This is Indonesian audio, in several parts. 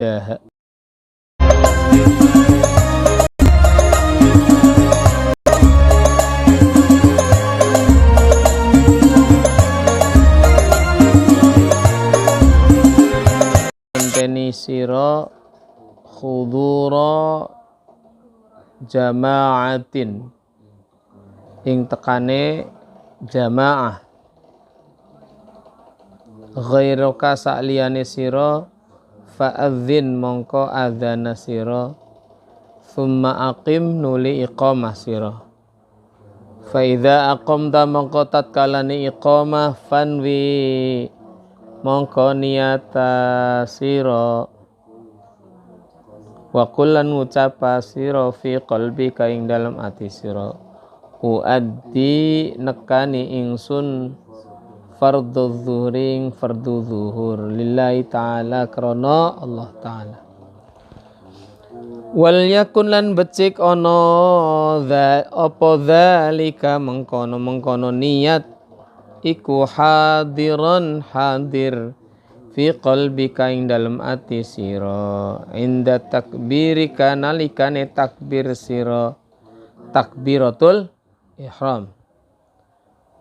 Ya. Anteni sira khudura jama'atin ing tekane jamaah ghairuka sa'liyane sira fa'adzin mongko adzana sira thumma aqim nuli iqamah sira fa idza aqamta mongko tatkalane iqamah fanwi mongko niyata sira wa kullan ngucapa sira fi qalbika ing dalam ati sira uaddi nekani ingsun fardhu zuhring fardu zuhur lillahi ta'ala krana Allah ta'ala wal yakun lan becik ana apa zalika mengkono niat iku hadiran hadir fi qalbika ing dalem ati sira inda takbirika nalikane takbir sira takbiratul ihram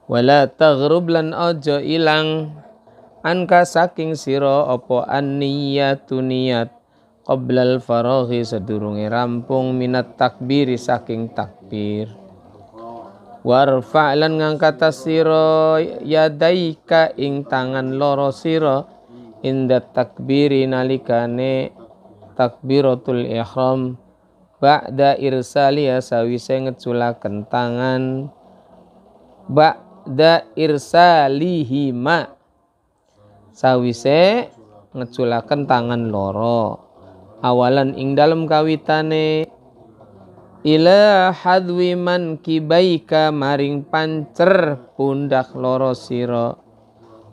wala taghrub lan aja ilang anka saking sira apa an-niyatu niyat qablal faraghi sedurunge rampung minat takbiri saking takbir warfa lan ngangkat sira yadaika ing tangan loro sira inda takbiri nalikane takbiratul ihram ba'da irsaliya sawise ngeculaken tangan ba'da irsalihima sawise ngeculaken tangan loro awalan ing dalem kawitane ila hadwi man kibaika maring pancer pundak loro sira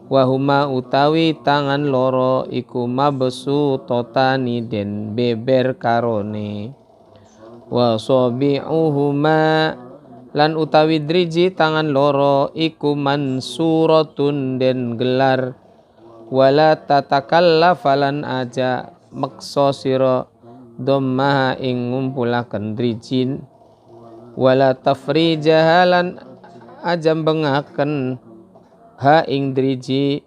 wahuma utawi tangan loro iku mabsu totani den beber karone wa sabi'uhuma lan utawi driji tangan loro iku mansuratun den gelar wala tatakallafalan aja maksa sira dhamma ing ngumpulaken drijin wala tafrijahalan aja bengaken ha ing driji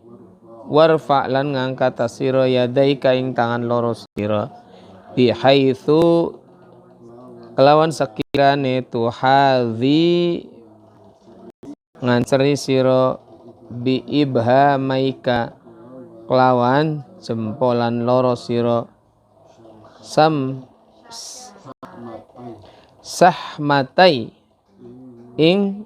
warfa lan ngangkat sira yadaika ing tangan loro sira bihaitsu kelawan sekirane tuhadhi nganceri sira bi ibhamaika kelawan jempolan loro sira sahmatai ing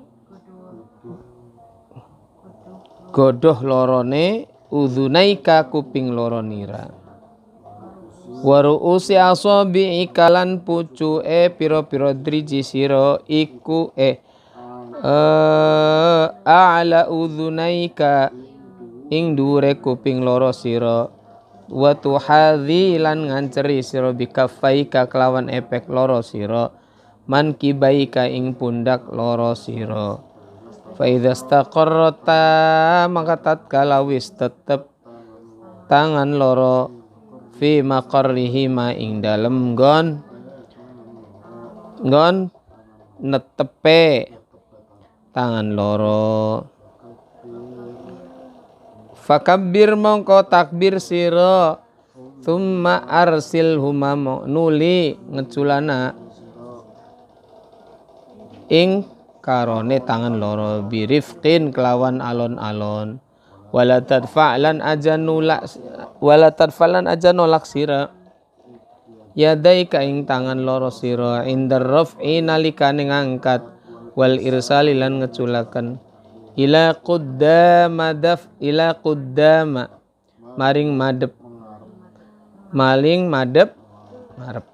godoh lorone udhunaika kuping loro nira waru'usi asabi ikalan pucuke pira-pira driji sira iku a'la udhunaika ing dhuwure kuping loro sira wa tuhadhi lan nganceri sira bikaffaika kelawan epek loro sira man kibaika ing pundak loro sira fa idza istaqarrata maka tatkala wis tetep tangan loro fi maqarrihima ing dalem nggon netepe tangan loro fakabbir mongko takbir sira thumma arsil huma nuli ngeculana ing karone tangan loro birifqin kelawan alon-alon wala tadfa'lan aja nolak sira yadaika ing tangan loro sira indar raf'i nalikane ngangkat wal irsali lan ngeculaken ila quddama maring madep ngarep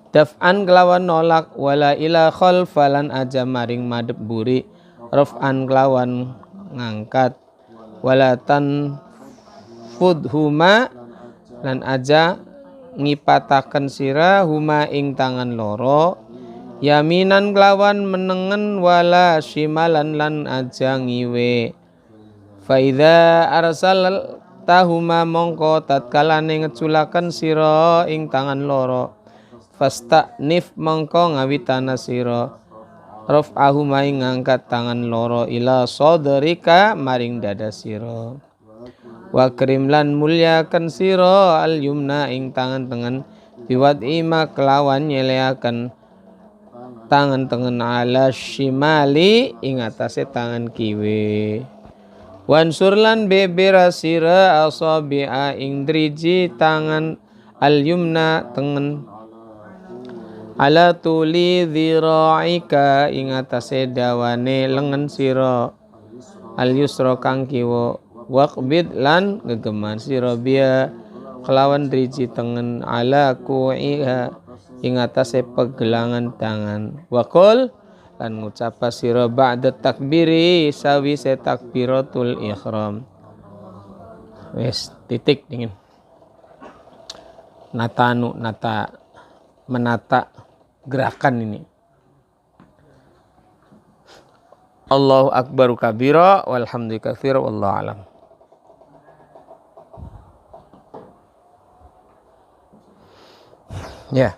daf'an kelawan nolak wala ila khalfalan aja maring madep buri raf'an kelawan ngangkat wala tanfudhuma lan aja ngipataken sira huma ing tangan loro yaminan kelawan menengen wala shimalan lan aja ngiwe fa idza arsal rafa'tahuma mongko tatkalane ngeculaken sira ing tangan loro fasta'nif mongko ngawitana sira raf'ahuma ing ngangkat tangan loro ila sadrika maring dada sira wa krim lan mulyakan sira al yumna ing tangan tengen biwat ima kelawan nyeleaken tangan tengen ala shimali ing atase tangan kiwe wansur lan bebera sira asabi'a ing driji tangan al yumna tengen ala tuli dhira'ika ing atase dawane lengan sira al yusra kang kiwa waqbid lan gegeman sira biya kelawan driji tengen ala ku'iha ing atase pegelangan tangan waqul lan ngucapa sira ba'da takbiri sawise takbiratul ihram wis titik dingin menata gerakan ini. Allahu akbaru kabira walhamdulillahi katsira wallahu alam. Ya.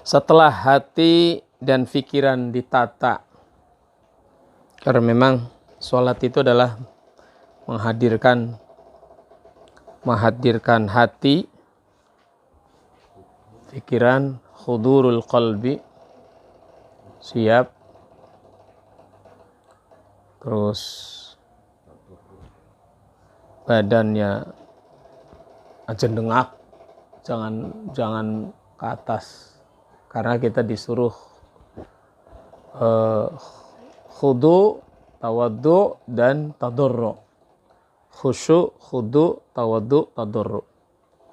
Setelah hati dan pikiran ditata, karena memang sholat itu adalah menghadirkan hati, pikiran, hudurul qalbi, siap, terus badannya aja dengak, jangan ke atas, karena kita disuruh khudu, tawaddu dan tadarru. Khusyuk, khudu, tawaddu, tadarru.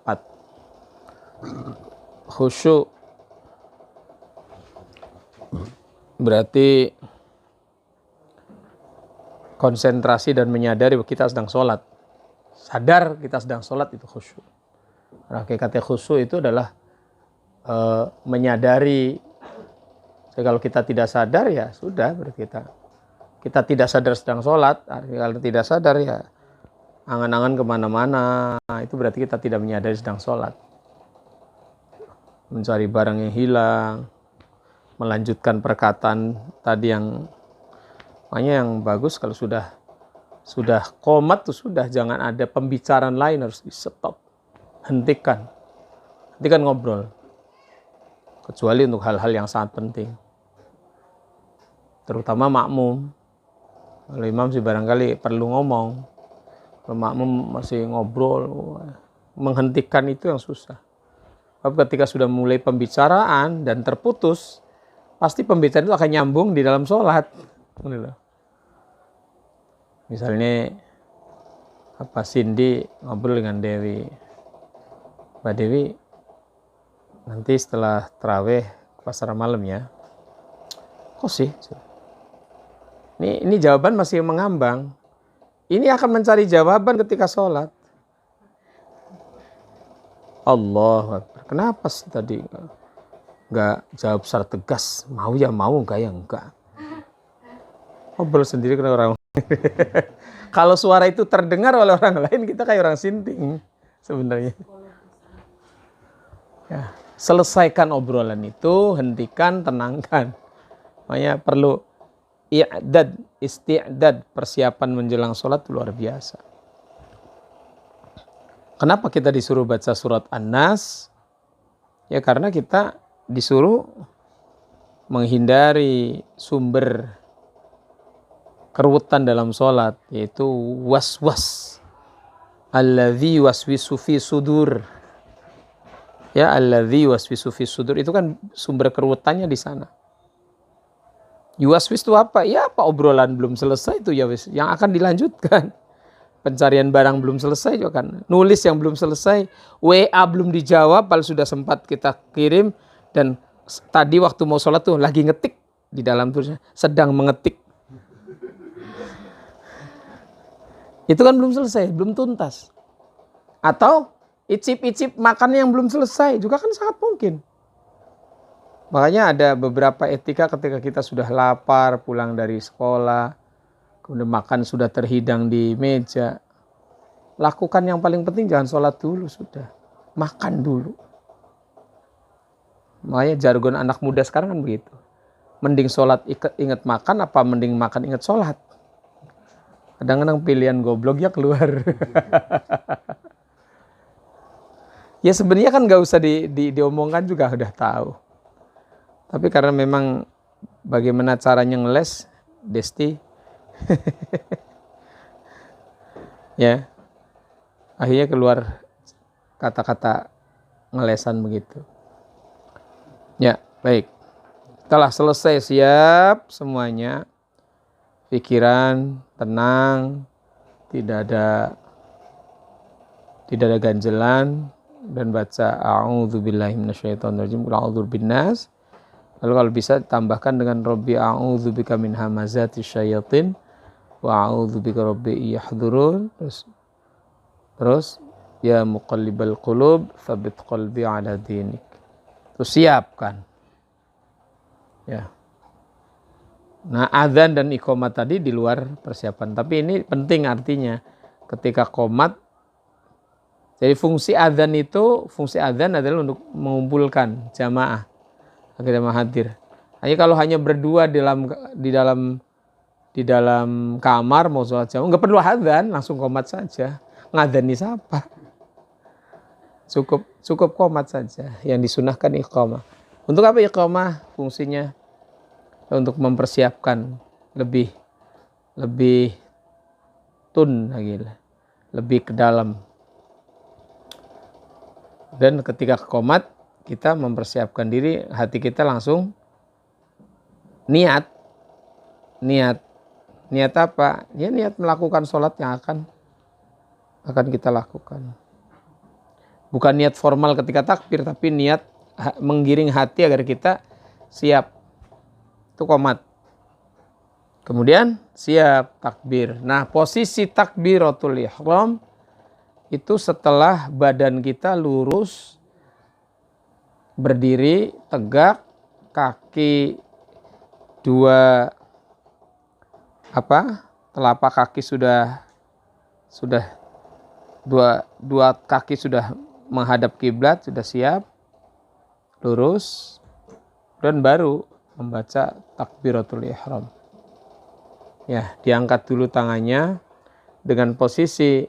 4. Khusyuk berarti konsentrasi dan menyadari bahwa kita sedang sholat. Sadar kita sedang sholat, itu khusyuk. Hakikatnya khusyuk itu adalah menyadari. Jadi kalau kita tidak sadar ya sudah, berarti kita tidak sadar sedang sholat. Kalau tidak sadar ya angan-angan kemana-mana, itu berarti kita tidak menyadari sedang sholat. Mencari barang yang hilang, melanjutkan perkataan tadi yang makanya yang bagus kalau sudah qomat tuh sudah, jangan ada pembicaraan lain, harus di stop, hentikan ngobrol, kecuali untuk hal-hal yang sangat penting, terutama makmum. Kalau imam sih barangkali perlu ngomong, kalau makmum masih ngobrol, menghentikan itu yang susah. Tapi ketika sudah mulai pembicaraan dan terputus, pasti pembicaraan itu akan nyambung di dalam sholat. Misalnya Cindy ngobrol dengan Dewi, Mbak Dewi, nanti setelah tarawih pasar malam ya. Kok sih? Ini jawaban masih mengambang. Ini akan mencari jawaban ketika sholat. Allahu Akbar. Kenapa sih tadi nggak jawab secara tegas? Mau ya mau, enggak ya enggak. Ngobrol sendiri kena orang. Kalau suara itu terdengar oleh orang lain, kita kayak orang sinting sebenarnya. Ya, selesaikan obrolan itu, hentikan, tenangkan. Makanya perlu isti'dad, persiapan menjelang sholat luar biasa. Kenapa kita disuruh baca surat An-Nas? Ya karena kita disuruh menghindari sumber keruwetan dalam sholat, yaitu was-was. Alladzi waswisu fi sudur. Ya, alladzi waswisu fi sudur, itu kan sumber keruwetannya di sana. Yuwaswis itu apa? Ya apa obrolan belum selesai itu ya wis, yang akan dilanjutkan. Pencarian barang belum selesai juga kan. Nulis yang belum selesai, WA belum dijawab, padahal sudah sempat kita kirim, dan tadi waktu mau sholat tuh lagi ngetik di dalam tulisnya, sedang mengetik. Itu kan belum selesai, belum tuntas. Atau icip-icip makan yang belum selesai juga kan sangat mungkin. Makanya ada beberapa etika ketika kita sudah lapar pulang dari sekolah, kemudian makan sudah terhidang di meja. Lakukan yang paling penting, jangan sholat dulu, sudah. Makan dulu. Makanya jargon anak muda sekarang kan begitu. Mending sholat ingat makan, apa mending makan ingat sholat? Kadang-kadang pilihan gobloknya keluar. Ya sebenarnya kan gak usah diomongkan juga udah tahu. Tapi karena memang bagaimana caranya ngeles, Desti. Ya. Akhirnya keluar kata-kata ngelesan begitu. Ya, baik. Setelah selesai siap semuanya, pikiran tenang, tidak ada ganjelan, dan baca a'udzubillahi minasyaitonirrajim, qul a'udzu binnas. Lalu kalau bisa tambahkan dengan Rabbi a'udzubika min hamazati syayatin wa a'udzubika rabbi yahdurun. Terus ya muqallibal qulub tsabbit qalbi ala dinik. Terus siapkan. Ya. Nah, adzan dan iqamah tadi di luar persiapan, tapi ini penting artinya ketika qomat. Jadi fungsi adzan adalah untuk mengumpulkan jamaah agar jamaah hadir. Kalau hanya berdua di dalam kamar mau sholat jamaah, nggak perlu adzan, langsung qomat saja. Ngadani siapa? Cukup qomat saja. Yang disunahkan iqamah. Untuk apa iqamah? Fungsinya untuk mempersiapkan lebih lagi, lebih ke dalam. Dan ketika qomat kita mempersiapkan diri, hati kita langsung niat apa? Ya niat melakukan sholat yang akan kita lakukan. Bukan niat formal ketika takbir, tapi niat menggiring hati agar kita siap. Itu qomat. Kemudian siap takbir. Nah, posisi takbiratul ihram itu setelah badan kita lurus, berdiri tegak, kaki telapak kaki sudah dua kaki sudah menghadap kiblat, sudah siap, lurus, dan baru membaca takbiratul ihram. Ya, diangkat dulu tangannya dengan posisi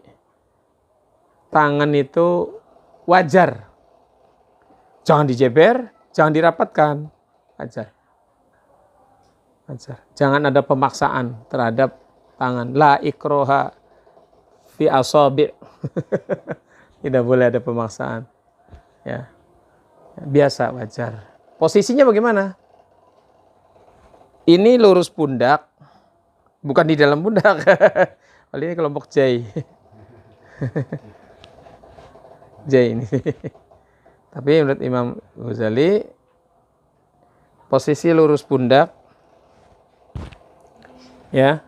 tangan itu wajar. Jangan dijeber, jangan dirapatkan. Wajar. Jangan ada pemaksaan terhadap tangan. La ikroha fi asabi'. Tidak boleh ada pemaksaan. Ya. Biasa, wajar. Posisinya bagaimana? Ini lurus pundak, bukan di dalam pundak. Kali ini kelompok jai. Jai ini. Tapi menurut Imam Ghazali, posisi lurus pundak, ya,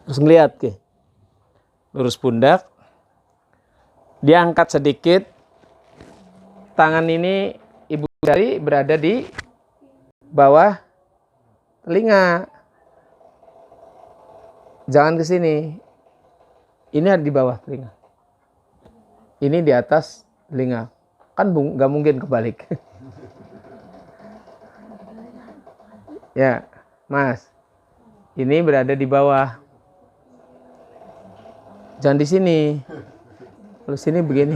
terus ngeliat ke lurus pundak, diangkat sedikit, tangan ini Ibu Jari berada di bawah telinga, jangan ke sini, ini ada di bawah telinga, ini di atas telinga, kan nggak mungkin kebalik. Ya, Mas, ini berada di bawah, jangan di sini, kalau sini begini.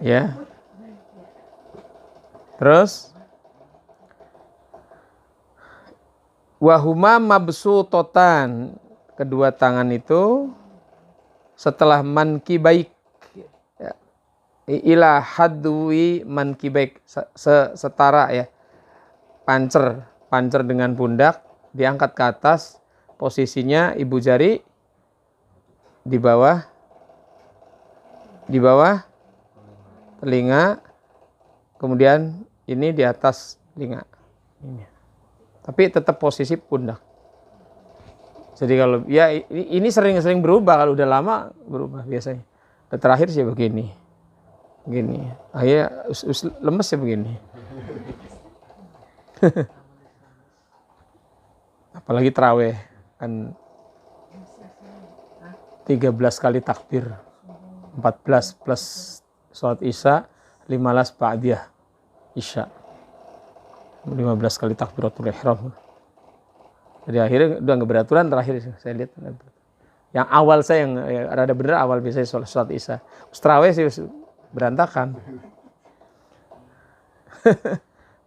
Ya. Terus wahuma mabsutotan, kedua tangan itu setelah mankibaik, ya, ila hadwi mankibaik, setara ya, pancer dengan pundak diangkat ke atas, posisinya ibu jari di bawah telinga, kemudian ini di atas telinga. Ini. Tapi tetap posisi pundak. Jadi kalau ya ini sering berubah, kalau udah lama berubah biasanya. Dan terakhir sih begini. Akhirnya lemes ya begini. Apalagi tarawih kan 13 kali takbir, 14 plus sholat isya, 15 ba'diyah isya, 15 kali takbiratul ihram. Jadi akhirnya udah nggak beraturan terakhir saya lihat. Yang awal saya yang rada bener awal biasanya sholat isya. Tarawih sih berantakan.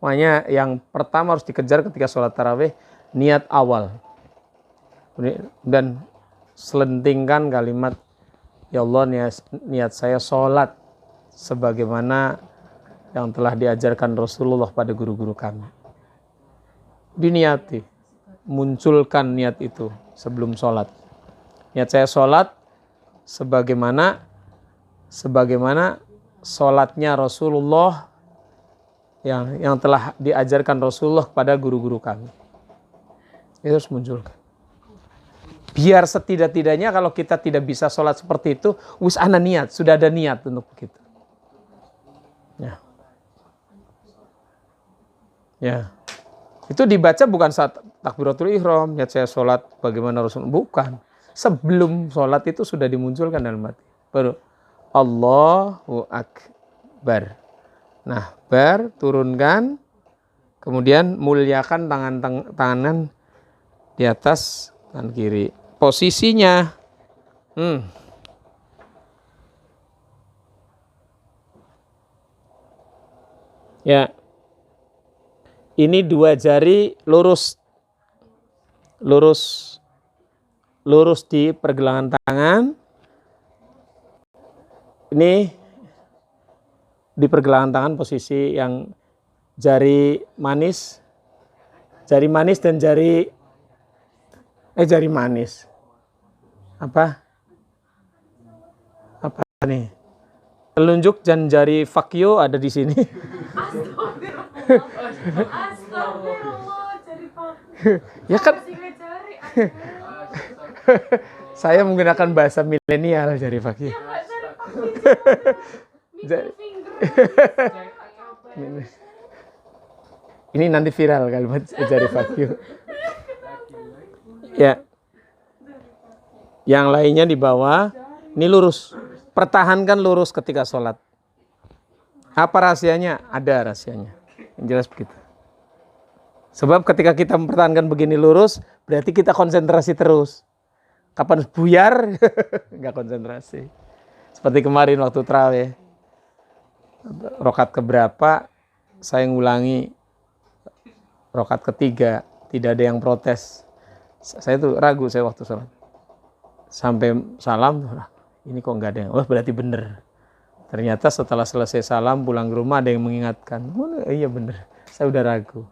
Makanya yang pertama harus dikejar ketika sholat tarawih niat awal. Dan selentingkan kalimat, ya Allah niat saya sholat sebagaimana yang telah diajarkan Rasulullah pada guru-guru kami. Diniati, munculkan niat itu sebelum sholat. Niat saya sholat sebagaimana sholatnya Rasulullah yang telah diajarkan Rasulullah kepada guru-guru kami. Itu harus munculkan. Biar setidak-tidaknya kalau kita tidak bisa sholat seperti itu, ana niat, sudah ada niat untuk begitu. Ya. Itu dibaca bukan saat takbiratul ihram, niat saya sholat bagaimana Rasulullah, bukan. Sebelum sholat itu sudah dimunculkan dalam hati. Baru Allahu Akbar. Nah, turunkan, kemudian muliakan tangan di atas tangan kiri. Posisinya, ya, ini dua jari lurus di pergelangan tangan. Ini di pergelangan tangan posisi yang jari manis dan jari manis. Apa nih? Telunjuk dan jari fakio ada di sini. Astagfirullah, jari fakio. Ya kan? Saya menggunakan bahasa milenial jari fakio. Ini nanti viral kalimat jari fakio. Ya. Yang lainnya di bawah. Ini lurus. Pertahankan lurus ketika sholat. Apa rahasianya? Ada rahasianya. Yang jelas begitu. Sebab ketika kita mempertahankan begini lurus, berarti kita konsentrasi terus. Kapan buyar, nggak konsentrasi. Seperti kemarin waktu tarawih, rokat keberapa, saya ngulangi rokat ketiga, tidak ada yang protes. Saya tuh ragu saya waktu sholat. Sampai salam, ini kok nggak ada yang, berarti bener. Ternyata setelah selesai salam, pulang ke rumah ada yang mengingatkan, iya bener, saya udah ragu.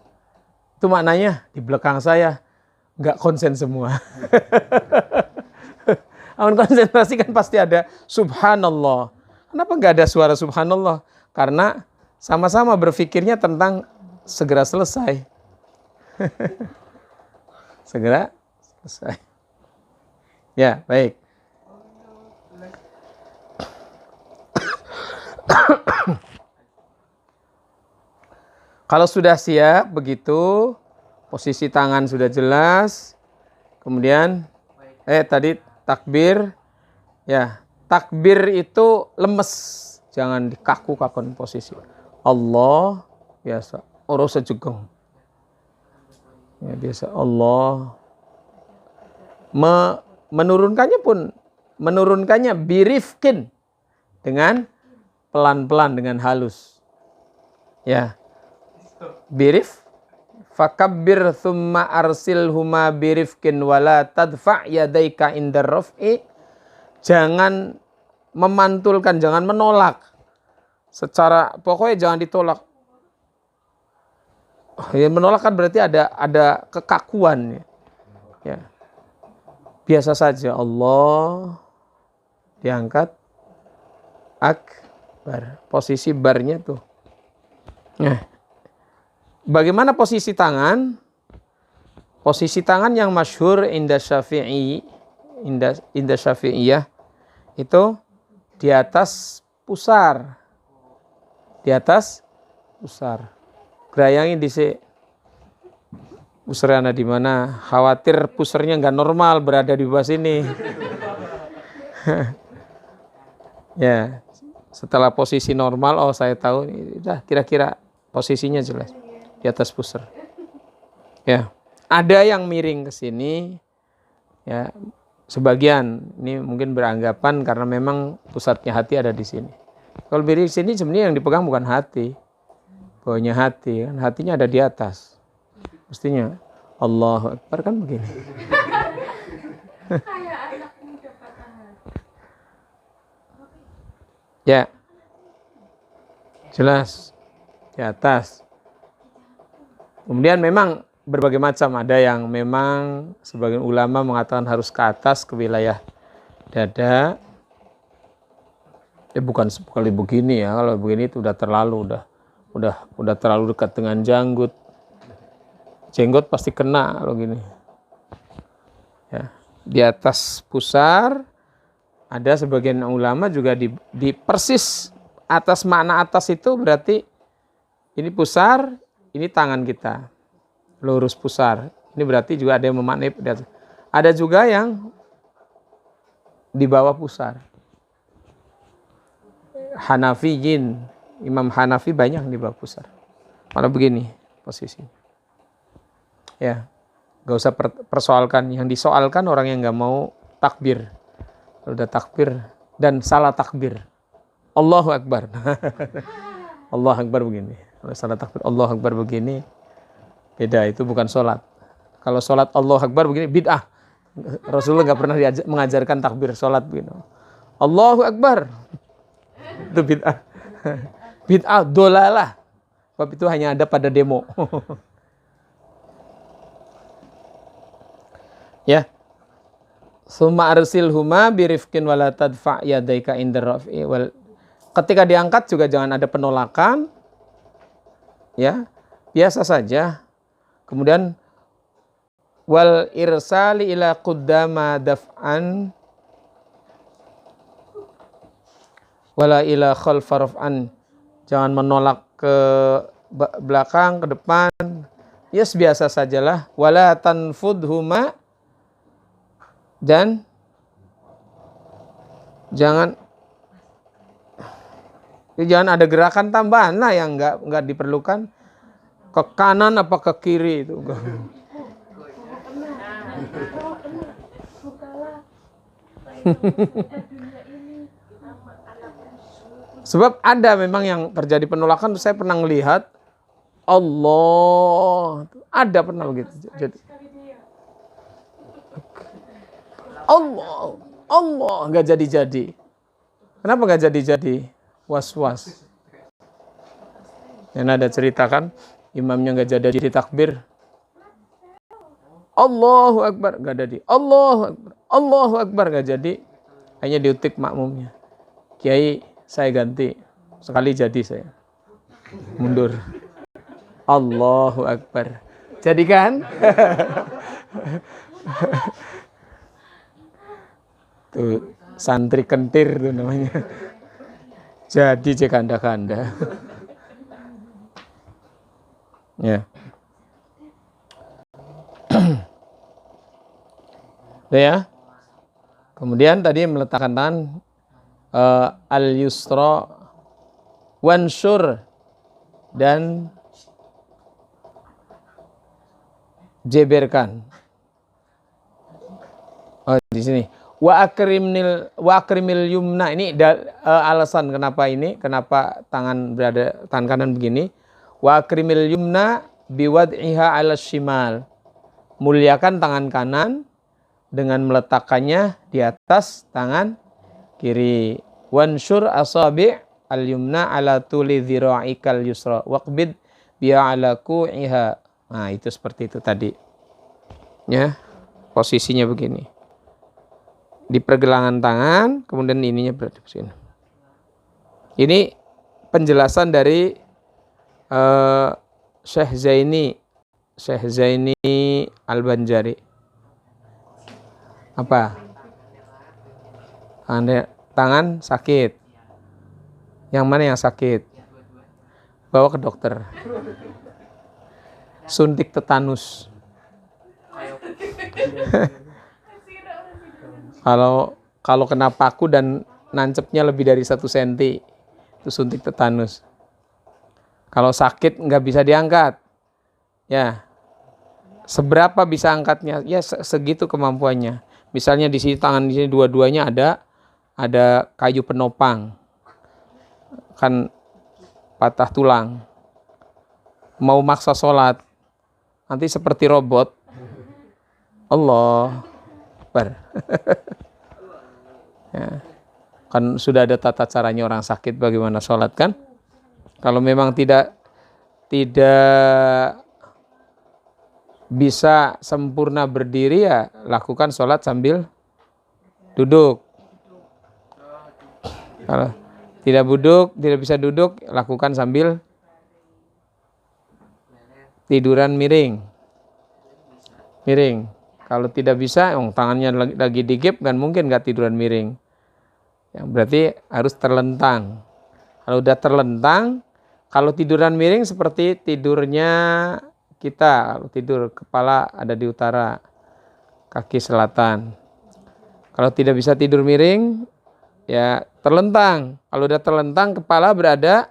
Itu maknanya di belakang saya nggak konsen semua. Amun konsentrasi kan pasti ada subhanallah. Kenapa nggak ada suara subhanallah? Karena sama-sama berpikirnya tentang segera selesai. Segera selesai. Ya, baik. Kalau sudah siap begitu, posisi tangan sudah jelas. Kemudian tadi takbir. Ya, takbir itu lemes, jangan dikaku-kakun posisi. Allah biasa, oro sejegong. Ya, biasa Allah. Menurunkannya birifkin, dengan pelan-pelan, dengan halus. Ya. Birif fakabbir thumma arsilhuma birifkin wala tadfa' yadaika indar raf'i. Jangan memantulkan, jangan menolak. Pokoknya jangan ditolak. Menolak kan berarti ada kekakuan. Ya. Biasa saja, Allah diangkat, akbar. Posisi barnya tuh. Nah, bagaimana posisi tangan? Posisi tangan yang masyhur inda Syafi'iyah itu di atas pusar. Di atas pusar. Gerayangi dhisik. Pusernya ada di mana? Khawatir pusernya nggak normal berada di bawah sini. Ya, setelah posisi normal, oh saya tahu, udah kira-kira posisinya jelas di atas puser. Ya, ada yang miring ke sini, ya sebagian ini mungkin beranggapan karena memang pusatnya hati ada di sini. Kalau miring di sini sebenarnya yang dipegang bukan hati, bawahnya hati, kan hatinya ada di atas. Mestinya Allahu Akbar kan begini. Kayak anak muda patangan. Ya, jelas di atas. Kemudian memang berbagai macam, ada yang memang sebagian ulama mengatakan harus ke atas ke wilayah dada. Bukan sekali begini ya, kalau begini itu udah terlalu udah terlalu dekat dengan janggut. Jenggot pasti kena kalau gini. Ya, di atas pusar. Ada sebagian ulama juga di persis atas, makna atas itu berarti ini pusar, ini tangan kita, lurus pusar. Ini berarti juga ada yang memaknai. Ada juga yang di bawah pusar. Hanafiyin, Imam Hanafi banyak di bawah pusar. Malah begini posisi. Ya, gak usah persoalkan. Yang disoalkan orang yang gak mau takbir. Udah takbir dan salah takbir, Allahu Akbar. Allahu Akbar begini. Kalau salah takbir Allahu Akbar begini, beda, itu bukan sholat. Kalau sholat Allahu Akbar begini bid'ah. Rasulullah nggak pernah mengajarkan takbir sholat begini. Allahu Akbar itu bid'ah. Bid'ah dolalah. Sebab itu hanya ada pada demo. Ya. Summa arsilhuma birifkin wala tadfa' yadaika indar raf'i wal. Ketika diangkat juga jangan ada penolakan. Ya, biasa saja. Kemudian wal irsali ila quddama daf'an wala ila khalfa raf'an. Jangan menolak ke belakang, ke depan. Yes, biasa sajalah. Wala tanfudhuma. Dan jangan ada gerakan tambahan lah yang nggak diperlukan, ke kanan apa ke kiri itu. Sebab ada memang yang terjadi penolakan. Saya pernah melihat Allah, ada pernah begitu. Jadi Allah nggak jadi. Kenapa nggak jadi? Was-was. Yang ada cerita kan, imamnya nggak jadi takbir. Allahu Akbar nggak jadi. Allahu Akbar nggak jadi. Hanya diutik makmumnya. Kiai, saya ganti. Sekali jadi saya. Mundur. Allahu Akbar. Jadi kan? Tuh, santri kentir tuh namanya. Jadi cekanda-kanda. Ya. Ya. Kemudian tadi meletakkan tangan al-yusra wansur dan jeberkan. Oh, di sini. Wa akrimil yumna, ini alasan kenapa tangan kanan begini. Wa akrimil yumna biwad'iha 'ala shimal. Muliakan tangan kanan dengan meletakkannya di atas tangan kiri. Wanshur asabi' al-yumna 'ala tuli dhira'ikal yusra waqbid biha 'ala ku'iha. Nah, itu seperti itu tadi. Ya. Posisinya begini. Di pergelangan tangan, kemudian ininya berada di sini. Ini penjelasan dari Syekh Zaini Al-Banjari. Apa? Tangan sakit. Yang mana yang sakit? Bawa ke dokter. Suntik tetanus. Kalau kena paku dan nancepnya lebih dari 1 senti, itu suntik tetanus. Kalau sakit nggak bisa diangkat, ya seberapa bisa angkatnya? Ya segitu kemampuannya. Misalnya di sini tangan di sini dua-duanya ada kayu penopang, kan patah tulang. Mau maksa sholat, nanti seperti robot. Allah Akbar. Ya. Kan sudah ada tata caranya orang sakit bagaimana sholat kan? Kalau memang tidak bisa sempurna berdiri, ya lakukan sholat sambil duduk. Kalau tidak bisa duduk, lakukan sambil tiduran miring. Kalau tidak bisa, tangannya lagi digip, kan mungkin nggak tiduran miring. Ya, berarti harus terlentang. Kalau udah terlentang, kalau tiduran miring seperti tidurnya kita. Kalau tidur kepala ada di utara, kaki selatan. Kalau tidak bisa tidur miring, ya terlentang. Kalau udah terlentang, kepala berada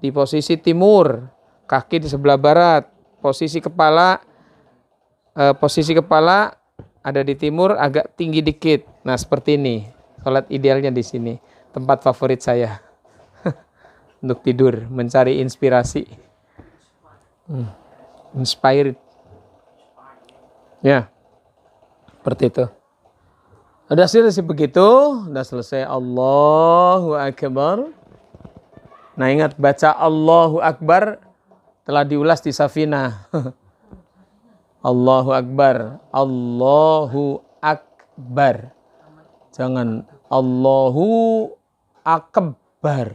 di posisi timur, kaki di sebelah barat. Posisi kepala ada di timur, agak tinggi dikit. Nah, seperti ini. Salat idealnya di sini. Tempat favorit saya untuk tidur, mencari inspirasi. Inspired. Ya. Seperti itu. Udah selesai begitu, udah selesai Allahu Akbar. Nah, ingat baca Allahu Akbar telah diulas di Safinah. Allahu Akbar, Allahu Akbar. Jangan Allahu Akbar.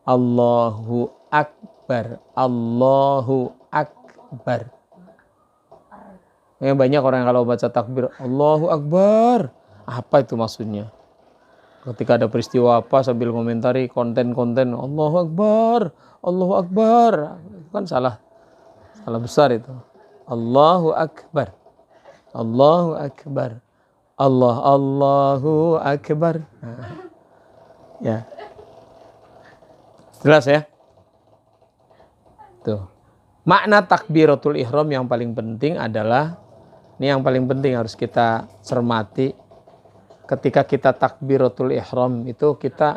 Allahu Akbar, Allahu Akbar. Ya, banyak orang kalau baca takbir Allahu Akbar, apa itu maksudnya? Ketika ada peristiwa apa sambil komentari konten-konten Allahu Akbar, Allahu Akbar, kan salah besar itu. Allahu Akbar, Allahu Akbar, Allahu Akbar. Nah, ya, jelas ya. Tuh, makna takbiratul ihram yang paling penting adalah, ini yang paling penting harus kita cermati. Ketika kita takbiratul ihram itu kita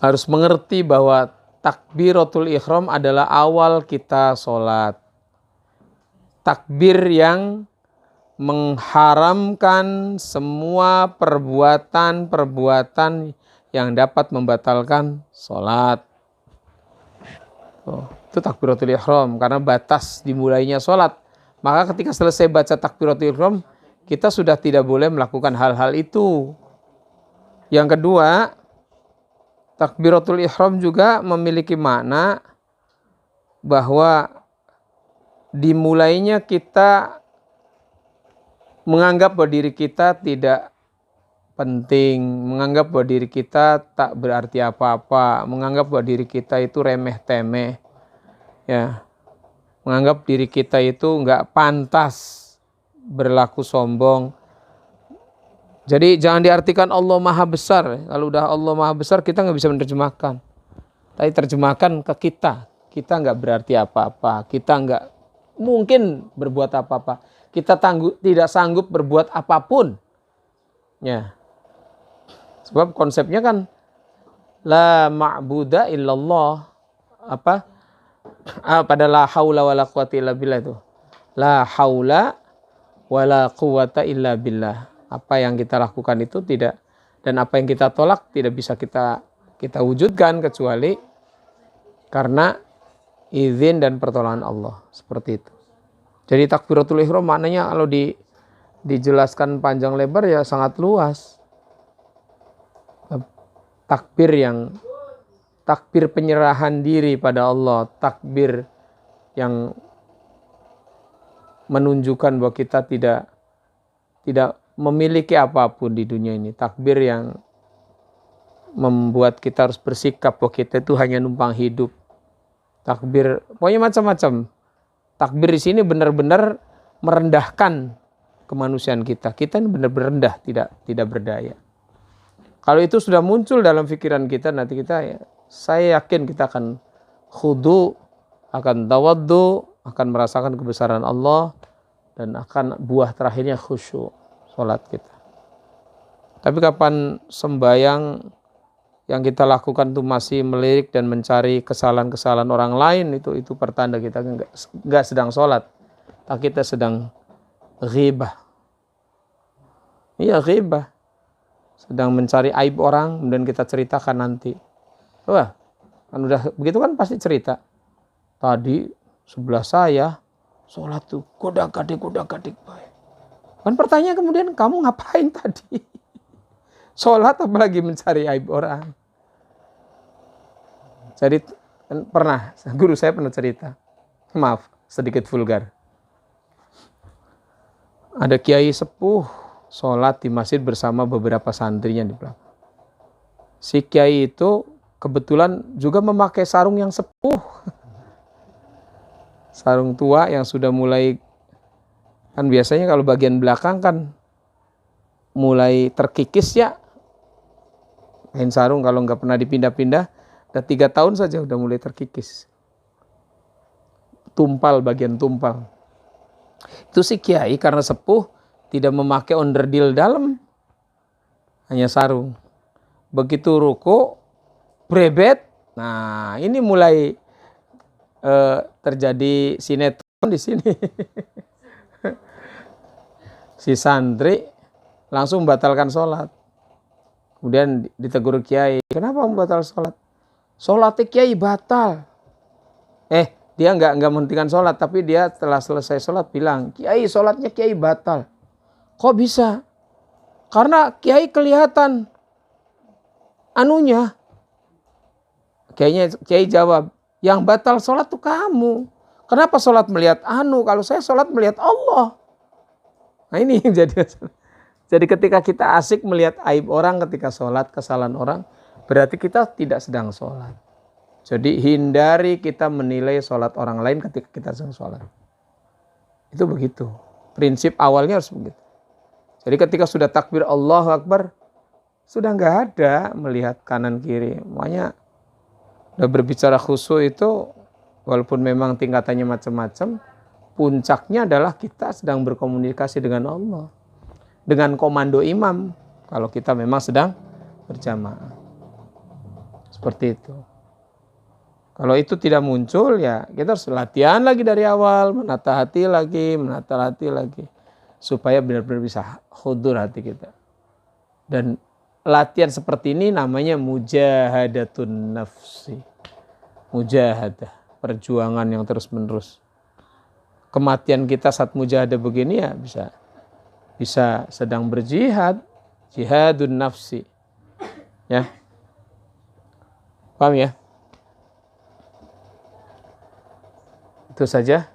harus mengerti bahwa takbiratul ihram adalah awal kita sholat. Takbir yang mengharamkan semua perbuatan-perbuatan yang dapat membatalkan sholat. Itu takbiratul ihram, karena batas dimulainya sholat. Maka ketika selesai baca takbiratul ihram, kita sudah tidak boleh melakukan hal-hal itu. Yang kedua, takbiratul ihram juga memiliki makna bahwa dimulainya kita menganggap bahwa diri kita tidak penting, menganggap bahwa diri kita tak berarti apa-apa, menganggap bahwa diri kita itu remeh-temeh, ya, menganggap diri kita itu nggak pantas berlaku sombong. Jadi jangan diartikan Allah Maha Besar. Kalau udah Allah Maha Besar kita nggak bisa menerjemahkan. Tapi terjemahkan ke kita. Kita nggak berarti apa-apa. Kita nggak mungkin berbuat apa-apa. Kita tidak sanggup berbuat apapun. Ya. Sebab konsepnya kan la ma'buda illallah. Apa? Pada la haula wala quwata illa billah itu. La haula wala quwata illa billah. Apa yang kita lakukan itu tidak, dan apa yang kita tolak tidak bisa kita wujudkan kecuali karena izin dan pertolongan Allah. Seperti itu. Jadi takbiratul ihram maknanya kalau dijelaskan panjang lebar ya sangat luas. Takbir penyerahan diri pada Allah, takbir yang menunjukkan bahwa kita tidak memiliki apapun di dunia ini. Takbir yang membuat kita harus bersikap bahwa kita itu hanya numpang hidup. Takbir, pokoknya macam-macam. Takbir di sini benar-benar merendahkan kemanusiaan kita. Kita ini benar-benar rendah, tidak berdaya. Kalau itu sudah muncul dalam pikiran kita, nanti kita, ya, saya yakin kita akan khudu, akan tawaddu, akan merasakan kebesaran Allah, dan akan buah terakhirnya khusyuk sholat kita. Tapi kapan sembahyang yang kita lakukan itu masih melirik dan mencari kesalahan-kesalahan orang lain, itu pertanda kita nggak sedang sholat, tapi kita sedang ghibah. Iya, ghibah. Sedang mencari aib orang, kemudian kita ceritakan nanti. Wah, kan udah begitu kan pasti cerita. Tadi sebelah saya sholat tuh godak-gadik baik. Kan pertanyaan kemudian, kamu ngapain tadi? Sholat apalagi mencari aib orang. Jadi pernah, guru saya pernah cerita. Maaf, sedikit vulgar. Ada kiai sepuh sholat di masjid bersama beberapa santrinya di belakang. Si kiai itu kebetulan juga memakai sarung yang sepuh. Sarung tua yang sudah mulai, kan biasanya kalau bagian belakang kan mulai terkikis ya. Kain sarung kalau nggak pernah dipindah-pindah, udah 3 tahun saja udah mulai terkikis. Tumpal, bagian tumpal. Itu si kiai karena sepuh tidak memakai onderdil dalam, hanya sarung. Begitu ruku, brebet. Nah, ini mulai terjadi sinetron di sini. Si santri langsung batalkan sholat. Kemudian ditegur kiai, kenapa membatal sholat? Sholatnya kiai batal. Dia nggak menghentikan sholat, tapi dia setelah selesai sholat bilang, kiai sholatnya kiai batal. Kok bisa? Karena kiai kelihatan anunya. Kiai jawab, yang batal sholat tuh kamu. Kenapa sholat melihat anu? Kalau saya sholat melihat Allah. Nah ini yang jadi ketika kita asik melihat aib orang ketika sholat, kesalahan orang, berarti kita tidak sedang sholat. Jadi hindari kita menilai sholat orang lain ketika kita sedang sholat. Itu begitu. Prinsip awalnya harus begitu. Jadi ketika sudah takbir Allahu Akbar, sudah nggak ada melihat kanan kiri. Makanya udah berbicara khusyuk itu, walaupun memang tingkatannya macam-macam, puncaknya adalah kita sedang berkomunikasi dengan Allah. Dengan komando imam, kalau kita memang sedang berjamaah. Seperti itu. Kalau itu tidak muncul, ya kita harus latihan lagi dari awal, menata hati lagi. Supaya benar-benar bisa khudur hati kita. Dan latihan seperti ini namanya mujahadatun nafsi. Mujahadah, perjuangan yang terus-menerus. Kematian kita saat mujahadah begini ya bisa sedang berjihad, jihadun nafsi. Ya. Paham ya? Itu saja.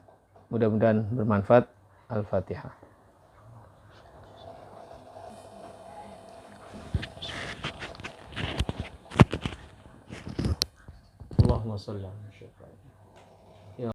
Mudah-mudahan bermanfaat. Al-Fatihah. Allahumma shalli ala